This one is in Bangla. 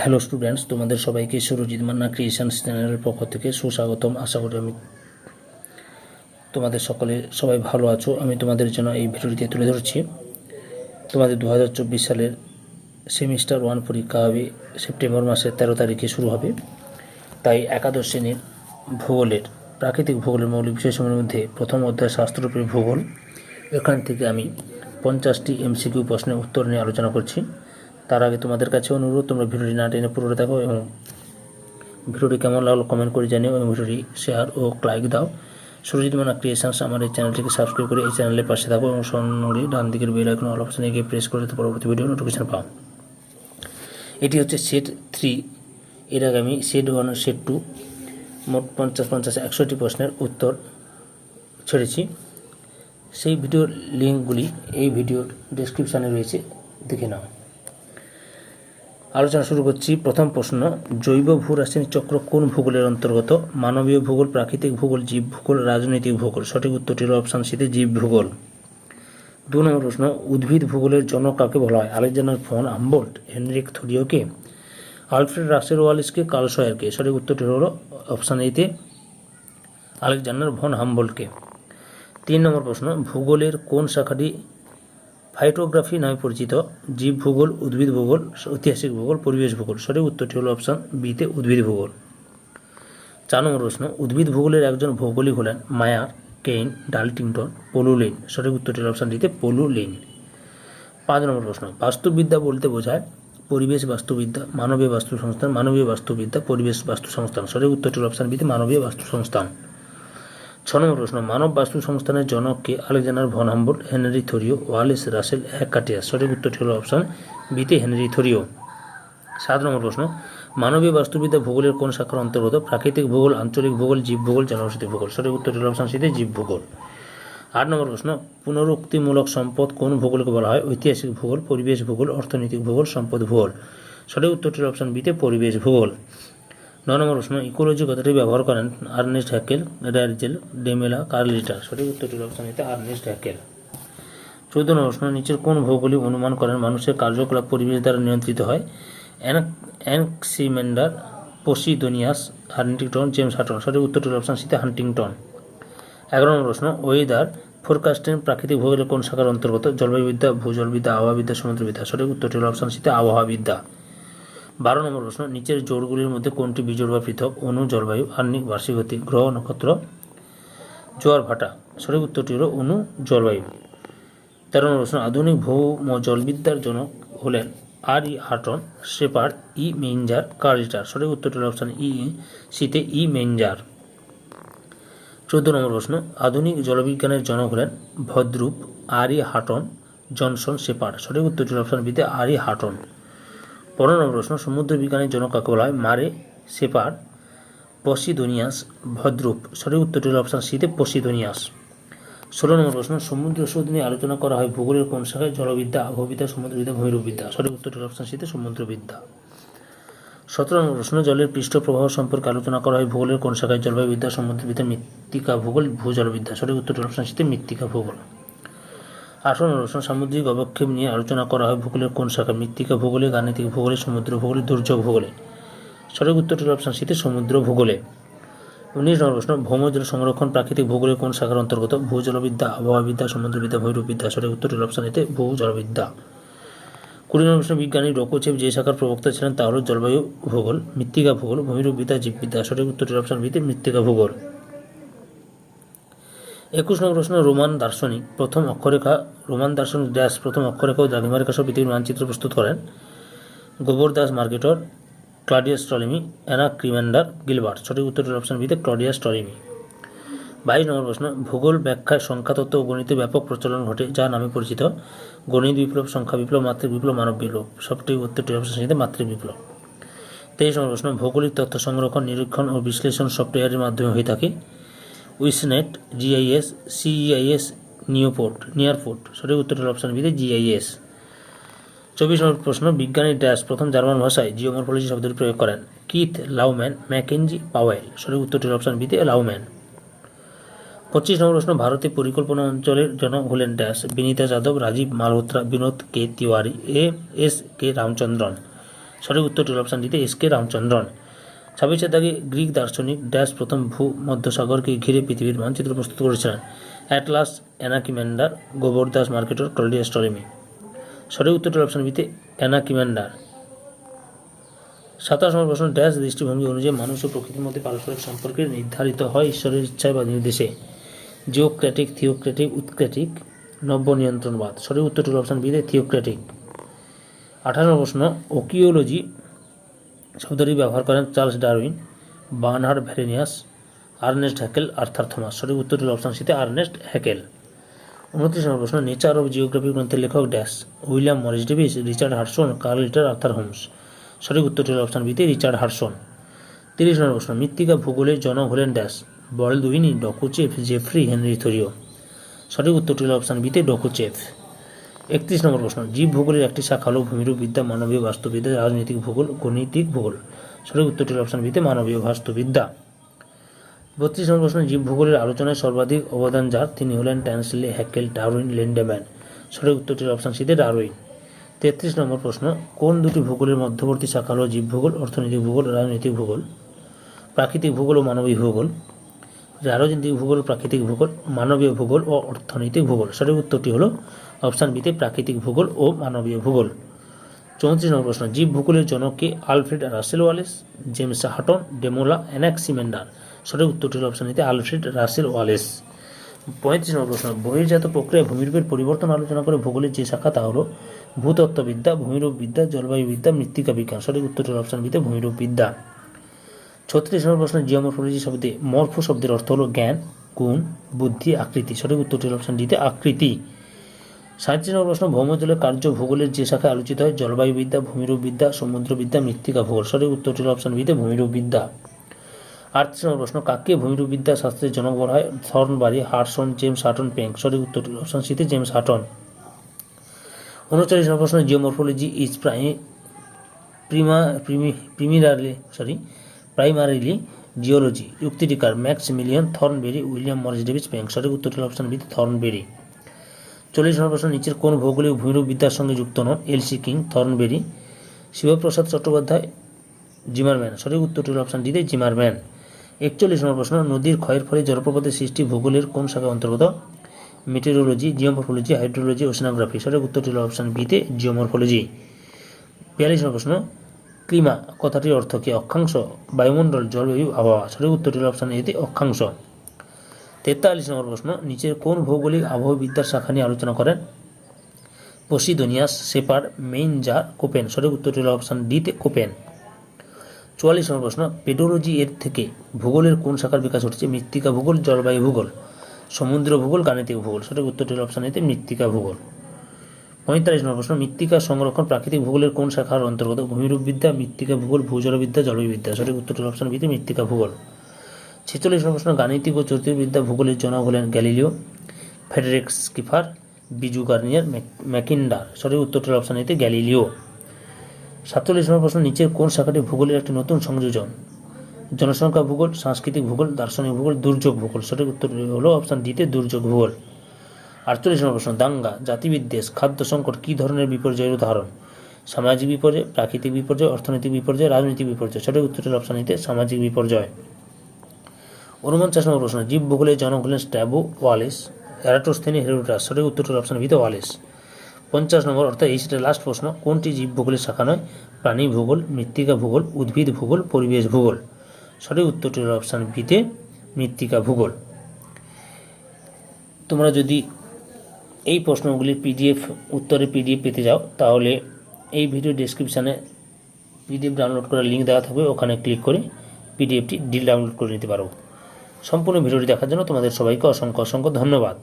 হ্যালো স্টুডেন্টস, তোমাদের সবাইকে সুরজিৎ মান্না ক্রিয়েশনস চ্যানেলের পক্ষ থেকে সুস্বাগতম। আশা করি তোমাদের সবাই ভালো আছো। আমি তোমাদের জন্য এই ভিডিওটিতে তুলে ধরছি তোমাদের 2024 সালের সেমিস্টার 1 পরীক্ষা হবে সেপ্টেম্বর মাসের 13 তারিখে শুরু হবে। তাই একাদশ শ্রেণীর ভূগোলের প্রাকৃতিক ভূগোলের মৌলিক বিষয়সমূহের মধ্যে প্রথম অধ্যায় শাস্ত্রপ্রিয় ভূগোল, এখান থেকে আমি 50টি এমসিকিউ প্রশ্নের উত্তর নিয়ে আলোচনা করছি। তার আগে তোমাদের কাছে অনুরোধ, তোমরা ভিডিওটি না টেনে পুরোটা দেখো এবং ভিডিওটি কেমন লাগলো কমেন্ট করে জানিও এবং ভিডিওটি শেয়ার ও লাইক দাও। সুরজিৎ মান্না ক্রিয়েশনস আমার এই চ্যানেলটিকে সাবস্ক্রাইব করে এই চ্যানেলের পাশে থাকো এবং সঙ্গে ডান দিকের বেল আইকন অল অপশনে গিয়ে প্রেস করে পরবর্তী ভিডিও নোটিফিকেশন পাও। এটি হচ্ছে সেট 3। এর আগে আমি সেট 1 ও সেট 2 মোট 50-100টি প্রশ্নের উত্তর ছেড়েছি। সেই ভিডিওর লিঙ্কগুলি এই ভিডিওর ডেসক্রিপশানে রয়েছে, দেখে নাও। আলোচনা শুরু করছি। প্রথম প্রশ্ন, জৈব ভূ রাসায়নিক চক্র কোন ভূগোলের অন্তর্গত? মানবীয় ভূগোল, প্রাকৃতিক ভূগোল, জীব ভূগোল, রাজনৈতিক ভূগোল। সঠিক উত্তরটি হল অপশান সিতে জীব ভূগোল। 2 নম্বর প্রশ্ন, উদ্ভিদ ভূগোলের জনক কাকে বলা হয়? আলেকজান্ডার ফন হামবোল্ট, হেনরিক থোরিওকে, আলফ্রেড রাসেল ওয়ালেসকে, কার্ল সয়ারকে। সঠিক উত্তরটি হল অপশান এতে আলেকজান্ডার ভন হামবোল্টকে। 3 নম্বর প্রশ্ন, ভূগোলের কোন শাখাটি ফাইটোগ্রাফি নামে পরিচিত? জীব ভূগোল, উদ্ভিদ ভূগোল, ঐতিহাসিক ভূগোল, পরিবেশ ভূগোল। সঠিক উত্তরটি হল অপশান বিতে উদ্ভিদ ভূগোল। 4 নম্বর প্রশ্ন, উদ্ভিদ ভূগোলের একজন ভৌগোলিক হলেন মায়ার, কেইন, ডাল্টিংটন, পলু লেন। সঠিক উত্তরটি হল অপশান ডিতে পলু লেন। 5 নম্বর প্রশ্ন, বাস্তুবিদ্যা বলতে বোঝায় পরিবেশ বাস্তুবিদ্যা, মানবীয় বাস্তু সংস্থান, মানবীয় বাস্তুবিদ্যা, পরিবেশ বাস্তু সংস্থান। সঠিক উত্তরটি হল অপশান বিতে মানবীয় বাস্তু সংস্থান। 6 নম্বর প্রশ্ন, মানব বাস্তু সংস্থানের জনককে? Alexander von Humboldt, Henry Thoreau, Wallace, Russel, Hecataeus. সঠিক উত্তরটি হল অপশান বিতে হেনরি থোরিও। 7 নম্বর প্রশ্ন, মানবীয় বাস্তুবিদ্যা ভূগোলের কোন শাখার অন্তর্গত? প্রাকৃতিক ভূগোল, আঞ্চলিক ভূগোল, জীব ভূগোল, জনবসতি ভূগোল। সঠিক উত্তরটি হল অপশান সিতে জীব ভূগোল। 8 নম্বর প্রশ্ন, পুনরুক্তিমূলক সম্পদ কোন ভূগোলকে বলা হয়? ঐতিহাসিক ভূগোল, পরিবেশ ভূগোল, অর্থনৈতিক ভূগোল, সম্পদ ভূগোল। সঠিক উত্তরটি হল অপশান বিতে পরিবেশ ভূগোল। 9 নম্বর প্রশ্ন, ইকোলজি কথাটি ব্যবহার করেন আর্নেস্ট হ্যাকেল, র্যাডজেল, ডেমেলা, কার্ল রিটার। সঠিক উত্তরটি হল অপশান এতে আর্নেস্ট হ্যাকেল। 14 নম্বর প্রশ্ন, নিচের কোন ভৌগোলিক অনুমান করেন মানুষের কার্যকলাপ পরিবেশ দ্বারা নিয়ন্ত্রিত হয়? Anaximander, পসিদোনিয়াস, Huntington, James Hutton. সঠিক উত্তরটি হল অপশান সিতে হান্টিংটন। 11 নম্বর প্রশ্ন, ওয়েদার ফোরকাস্টিং প্রাকৃতিক ভূগোলের কোন শাখার অন্তর্গত? জলবায়ুবিদ্যা, ভূজলবিদ্যা, আবহাওয়াবিদ্যা, সমুদ্রবিদ্যা। সঠিক উত্তরটি হল অপশান সিতে আবহাওয়াবিদ্যা। 12 নম্বর প্রশ্ন, নিচের জোড়গুলির মধ্যে কোনটি বিজোড় বা পৃথক? অণু, জলবায়ু, আহ্নিক, বার্ষিক গতি, গ্রহ, নক্ষত্র, জোয়ার ভাটা। সঠিক উত্তরটি হল অণু, জলবায়ু। 13 নম্বর প্রশ্ন, আধুনিক ভৌম জলবিদ্যার জনক হলেন আর ই হাটন, শেপার্ড, ই মেঞ্জার, কার্ল রিটার। সঠিক উত্তরটি হল অপশান সিতে ই মেঞ্জার। 14 নম্বর প্রশ্ন, আধুনিক জলবিজ্ঞানের জনক হলেন ভদ্রুপ, আর ই হাটন, জনসন, শেপার্ড। সঠিক উত্তরটি হল অপশান বিতে আর ই হাটন। 15 নম্বর প্রশ্ন, সমুদ্র বিজ্ঞানের জনক কাকে বলা হয়? মারে, শেপার্ড, পসিদোনিয়াস, ভদ্রুপ। সঠিক উত্তরটি হল অপশান সিতে পসিদোনিয়াস। 16 নম্বর প্রশ্ন, সমুদ্র স্রোত নিয়ে আলোচনা করা হয় ভূগোলের কোন শাখায়? জলবিদ্যা, আবহাওয়াবিদ্যা, সমুদ্রবিদ্যা, ভূমিরূপবিদ্যা। সঠিক উত্তরটি হল অপশান সিতে সমুদ্রবিদ্যা। 17 নম্বর প্রশ্ন, জলের পৃষ্ঠ প্রবাহ সম্পর্কে আলোচনা করা হয় ভূগোলের কোন শাখায়? জলবায়ুবিদ্যা, সমুদ্রবিদ্যা, মৃত্তিকা ভূগোল, ভূজলবিদ্যা। সঠিক উত্তরটি হল অপশান সিতে মৃত্তিকা ভূগোল। 18 নম্বর প্রশ্ন, সামুদ্রিক অবক্ষেপ নিয়ে আলোচনা করা হয় ভূগোলের কোন শাখায়? মৃত্তিকা ভূগোলে, গাণিতিক ভূগোলে, সমুদ্র ভূগোলে, দুর্যোগ ভূগোলে। সঠিক উত্তরটি হল অপশান সিতে সমুদ্র ভূগোলে। 19 নম্বর প্রশ্ন, ভৌমজল সংরক্ষণ প্রাকৃতিক ভূগোলের কোন শাখার অন্তর্গত? ভূজলবিদ্যা, আবহাওয়াবিদ্যা, সমুদ্রবিদ্যা, ভূমিরূপবিদ্যা। সঠিক উত্তরটি হল অপশান এতে ভূজলবিদ্যা। 20 নম্বর প্রশ্ন, বিজ্ঞানী রোকোচেভ যে শাখার প্রবক্তা ছিলেন তা হল জলবায়ু ভূগোল, মৃত্তিকা ভূগোল, ভূমিরূপবিদ্যা, জীববিদ্যা। সঠিক উত্তরটি হল অপশান বিতে মৃত্তিকা ভূগোল। 21 নম্বর প্রশ্ন, রোমান দার্শনিক প্রথম অক্ষরেখা ও দ্রাঘিমারেখা সহ পৃথিবীর মানচিত্র প্রস্তুত করেন? গোবর দাস মার্কেটর, ক্লডিয়াস টলেমি, অ্যানাক্রিমেন্ডার, গিলবার্ট। সঠিক উত্তরটি হল অপশান বিতে ক্লডিয়াস টলেমি। 22 নম্বর প্রশ্ন, ভূগোল ব্যাখ্যায় সংখ্যাতত্ত্ব ও গণিতের ব্যাপক প্রচলন ঘটে যা নামে পরিচিত? গণিত বিপ্লব, সংখ্যা বিপ্লব, মাত্রিক বিপ্লব, মানব বিপ্লব। সঠিক উত্তরটি অপশান সিতে মাত্রিক বিপ্লব। 23 নম্বর প্রশ্ন, ভৌগোলিক তথ্য সংরক্ষণ, নিরীক্ষণ ও বিশ্লেষণ সফটওয়্যারের মাধ্যমে হয়ে থাকে? উইসনেট, জিআইএস, সিইআইএস, নিয়ারপোর্ট। সঠিক উত্তরটি হল অপশান বিতে জিআইএস। 24 নম্বর প্রশ্ন, বিজ্ঞানী ড্যাশ প্রথম জার্মান ভাষায় জিওমরফোলজি শব্দটি প্রয়োগ করেন? Keith, Lowman, Mackenzie, Powell. সঠিক উত্তরটি হল অপশান বিতে লাউম্যান। 25 নম্বর প্রশ্ন, ভারতে পরিকল্পনা অঞ্চলের জনক হলেন ড্যাশ? বিনীতা যাদব, রাজীব মালহোত্রা, বিনোদ কে তিওয়ারি, এস কে রামচন্দ্রন। সঠিক উত্তরটি হল অপশান ডিতে এস.কে রামচন্দ্রন। 26 দাগে গ্রিক দার্শনিক ড্যাশ প্রথম ভূমধ্যসাগরকে ঘিরে পৃথিবীর মানচিত্র প্রস্তুত করেছিলেন? Atlas, Anaximander, Gerardus Mercator, Claudius Ptolemy. সঠিক উত্তরটি হল অপশান বিতে অ্যানাকিমেন্ডার। 27 নম্বর প্রশ্ন, ড্যাশ দৃষ্টিভঙ্গি অনুযায়ী মানুষ ও প্রকৃতির মধ্যে পারস্পরিক সম্পর্কে নির্ধারিত হয় ঈশ্বরের ইচ্ছায় বা নির্দেশে? জিওক্রেটিক, থিওক্রেটিক, উৎক্রেটিক, নব্য নিয়ন্ত্রণবাদ। সঠিক উত্তরটি হল অপশান বিতে থিওক্রেটিক। 28 নম্বর প্রশ্ন, ওকিওলজি শব্দটি ব্যবহার করেন Charles Darwin, Bernhard Varenius, Ernst Haeckel, Arthur Thomas. সঠিক উত্তরটি হল অপশান সিতে আর্নেস্ট হ্যাকেল। 29 নম্বর প্রশ্ন, নেচার অফ জিওগ্রাফি গ্রন্থের লেখক dash? William Morris Davis, Richard Hudson, Carl Ritter, Arthur Holmes. সঠিক উত্তরটি হল অপশান বিতে রিচার্ড হাডসন। 30 নম্বর প্রশ্ন, মৃত্তিকা ভূগোলের জনক হলেন dash? Baldwin, Dokuchaev, Jeffrey, Henry Thoreau. সঠিক উত্তরটি হল অপশান বিতে ডকুচেফ। 31 নম্বর প্রশ্ন, জীব ভূগোলের একটি শাখা হল ভূমিরূপ বিদ্যা, মানবীয় বাস্তুবিদ্যা, রাজনৈতিক ভূগোল, গণিতিক ভূগোল। সঠিক উত্তরটি হল অপশান বিতে মানবীয় বাস্তুবিদ্যা। 32 নম্বর প্রশ্ন, জীব ভূগোলের আলোচনায় সর্বাধিক অবদান যার? তিনি হলেন ট্যান্সলে, হ্যাকেল, ডারউইন, লিন্ডেম্যান। সঠিক উত্তরটি হল অপশান সিতে ডারউইন। 33 নম্বর প্রশ্ন, কোন দুটি ভূগোলের মধ্যবর্তী শাখা হল জীব ভূগোল, অর্থনৈতিক ভূগোল, রাজনৈতিক ভূগোল? প্রাকৃতিক ভূগোল ও মানবীয় ভূগোল। রাজনৈতিক ভূগোল, প্রাকৃতিক ভূগোল, মানবীয় ভূগোল ও অর্থনৈতিক ভূগোল। সঠিক উত্তরটি হল অপশান বিতে প্রাকৃতিক ভূগোল ও মানবীয় ভূগোল। 34 নম্বর প্রশ্ন, জীব ভূগোলের জনককে? Alfred Russel Wallace, James Hutton, ডেমোলা, অ্যানাক্সিমেন্ডার। সঠিক উত্তরটি হল অপশান বিতে আলফ্রেড রাসেল ওয়ালেস। 35 নম্বর প্রশ্ন, বহির্জাত প্রক্রিয়া ভূমিরূপের পরিবর্তন আলোচনা করে ভূগোলের যে শাখা তা হল? ভূতত্ত্ববিদ্যা, ভূমিরূপবিদ্যা, জলবায়ুবিদ্যা, মৃত্তিকা বিজ্ঞান। সঠিক উত্তরটি হল অপশান বিতে ভূমিরূপবিদ্যা। 36 নম্বর প্রশ্ন, জিওমরফোলজি শব্দে মরফো শব্দের অর্থ হল জ্ঞান, গুণ, বুদ্ধি, আকৃতি। সঠিক উত্তরটি হল অপশান ডিতে আকৃতি। 37 নম্বর প্রশ্ন, ভৌমজলের কার্য ভূগোলের যে শাখায় আলোচিত হয়? জলবায়ুবিদ্যা, ভূমিরূপবিদ্যা, সমুদ্রবিদ্যা, মৃত্তিকা ভূগোল। সঠিক উত্তরটি হল অপশান বিতে ভূমিরূপবিদ্যা। 38 নম্বর প্রশ্ন, কাকে ভূমিরূপবিদ্যা শাস্ত্রের জনক বলা হয়? থর্নবারি, হাডসন, জেমস হাটন, পেঙ্ক। সঠিক উত্তরটি হল অপশান সিতে জেমস হাটন। 39 নম্বর প্রশ্ন, জিওমরফোলজি ইজ প্রাইমারিলি জিওলজি। যুক্তিটিকার? Maximilian Thornbury, William Morris Davis, Penck. সঠিক উত্তরটি হল অপশান বিতে থর্নবেরি। 40 নম্বর প্রশ্ন, নিচের কোন ভৌগোলিক ভূমিরূপবিদ্যার সঙ্গে যুক্ত নন? L C King, Thornbury, Shibprasad Chattopadhyay, Zimmerman. সঠিক উত্তরটি হল অপশান ডিতে জিমারম্যান। 41 নম্বর প্রশ্ন, নদীর ক্ষয়ের ফলে জলপ্রপাতের সৃষ্টি ভূগোলের কোন শাখার অন্তর্গত? Metrology, geomorphology, hydrology, oceanography. সঠিক উত্তরটি হল অপশান বিতে জিওমরফোলজি। 42 নম্বর প্রশ্ন, ক্লিমা কথাটির অর্থ কি? অক্ষাংশ, বায়ুমণ্ডল, জলবায়ু, আবহাওয়া। সঠিক উত্তরটি হল অপশান এতে অক্ষাংশ। 43 নম্বর প্রশ্ন, নিচের কোন ভৌগোলিক আবহবিদ্যার শাখা নিয়ে আলোচনা করেন? Posidonius, Shepard, Meinzer, Koppen. সঠিক উত্তরটি হল অপশান ডিতে কোপেন। 44 নম্বর প্রশ্ন, পেডোলজি এর থেকে ভূগোলের কোন শাখার বিকাশ ঘটেছে? মৃত্তিকা ভূগোল, জলবায়ু ভূগোল, সমুদ্র ভূগোল, গাণিতিক ভূগোল। সঠিক উত্তরটি হল অপশান এতে মৃত্তিকা ভূগোল। 45 নম্বর প্রশ্ন, মৃত্তিকা সংরক্ষণ প্রাকৃতিক ভূগোলের কোন শাখার অন্তর্গত? ভূমিরূপবিদ্যা, মৃত্তিকা ভূগোল, ভূজলবিদ্যা, জলবায়ুবিদ্যা। সঠিক উত্তরটি হল অপশান বিতে মৃত্তিকা ভূগোল। 46 নম্বর প্রশ্ন, গাণিতিক ও জ্যোতির্বিদ্যা ভূগোলের জনক হলেন গ্যালিলিও, ফ্রেডরিক স্কিফার, বিজু গার্নিয়ার, ম্যাকিন্ডার। সঠিক উত্তরটি হল অপশান এতে গ্যালিলিও। 47 নম্বর প্রশ্ন, নিচের কোন শাখাটি ভূগোলের একটি নতুন সংযোজন? জনসংখ্যা ভূগোল, সাংস্কৃতিক ভূগোল, দার্শনিক ভূগোল, দুর্যোগ ভূগোল। সঠিক উত্তরটি হল অপশান ডিতে দুর্যোগ ভূগোল। 48 নম্বর প্রশ্ন, দাঙ্গা, জাতিবিদ্বেষ, খাদ্য সংকট কী ধরনের বিপর্যয়ের উদাহরণ? সামাজিক বিপর্যয়, প্রাকৃতিক বিপর্যয়, অর্থনৈতিক বিপর্যয়, রাজনৈতিক বিপর্যয়। সঠিক উত্তরটি হল অপশান এতে সামাজিক বিপর্যয়। 49 নম্বর প্রশ্ন, জীব ভূগোলের জনক হলেন স্ট্র্যাবো, ওয়ালেস, এরাটোস্থেনি, হেরোডোটাস। সঠিক উত্তরটি হল অপশান বিতে ওয়ালেস। 50 নম্বর, অর্থাৎ এই সেটা লাস্ট প্রশ্ন, কোনটি জীব ভূগোলের শাখা নয়? প্রাণী ভূগোল, মৃত্তিকা ভূগোল, উদ্ভিদ ভূগোল, পরিবেশ ভূগোল। সঠিক উত্তরটি হল অপশান বিতে মৃত্তিকা ভূগোল। তোমরা যদি এই প্রশ্নগুলির উত্তরের পিডিএফ পেতে যাও তাহলে এই ভিডিও ডেসক্রিপশানে পিডিএফ ডাউনলোড করার লিঙ্ক দেওয়া থাকবে, ওখানে ক্লিক করে পিডিএফটি ডাউনলোড করে নিতে পারো। সম্পূর্ণ ভিডিওটি দেখার জন্য তোমাদের সবাইকে অসংখ্য ধন্যবাদ।